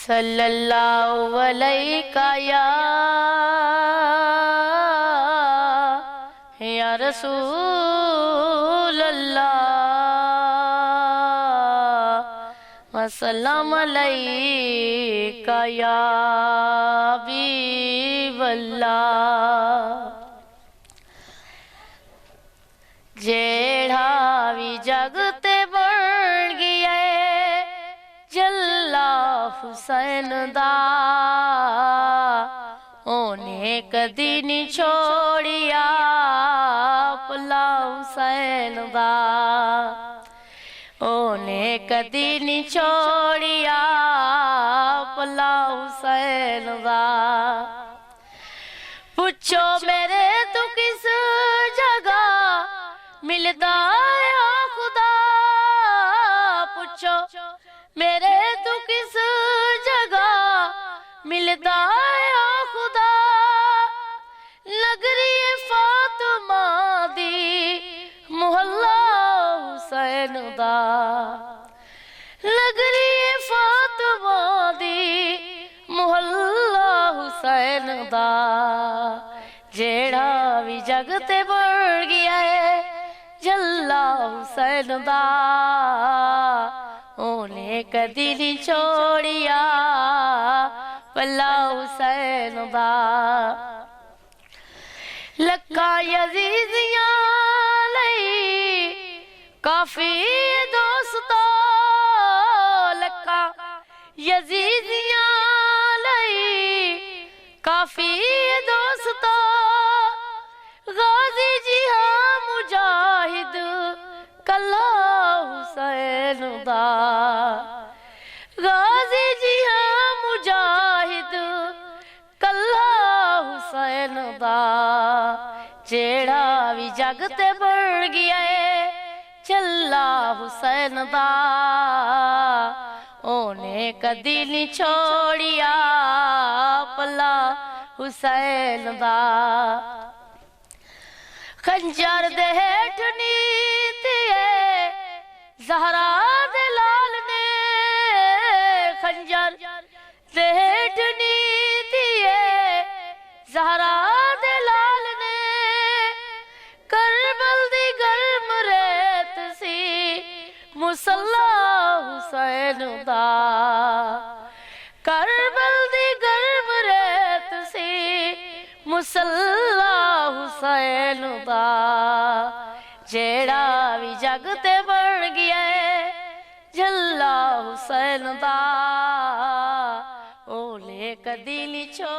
صلی اللہ علیہ یا رسول اللہ، وسلام علیکہ یا حبیب اللہ۔ جیڑا بھی جگ تے بن گیا جلا حسین دا، اونے کدی نہیں چھوڑیا پلا حسین دا، اونے کدی نہیں چھوڑیا پلا حسین دا۔ پوچھو میرے تو کس جگہ ملتا ہے خدا، پوچھو میرے تو کس جگہ ملتا ہے خدا، نگری فاطمہ دی محلہ حسین دا، نگری فاطمہ دی محلہ حسین دا۔ جیڑا بھی جگ تے بڑھ گیا ہے جلا حسین دا، اونے کدی نہیں چھوڑیا پلا حسین دا۔ لکھا یزیدیاں لئی کافی دوستا، لکھا یزیدیاں لئی کافی دوستا، غازی جی ہاں مجاہد کلا حسین دا، غازی جی ہاں مجاہد کلا حسین دا۔ جیڑا بھی جگ تے بڑھ گیا ہے چلا حسین دا، اونے کدی نہیں چھوڑیا پلا حسین دا۔ خنجر دے ہیٹھ نیتی ہے زہرا دے لال نے، خنجر دے ہیٹھ نیتی ہے زہرا دے لال نے، کربل دی گرم ریت سی مصلی حسین دا، کربل دی گرم ریت سی مصلی حسین دا۔ جیڑا بھی جگ تے بڑھ گیا ہے جلا حسین دا، اونے کدی نہیں چھوڑیا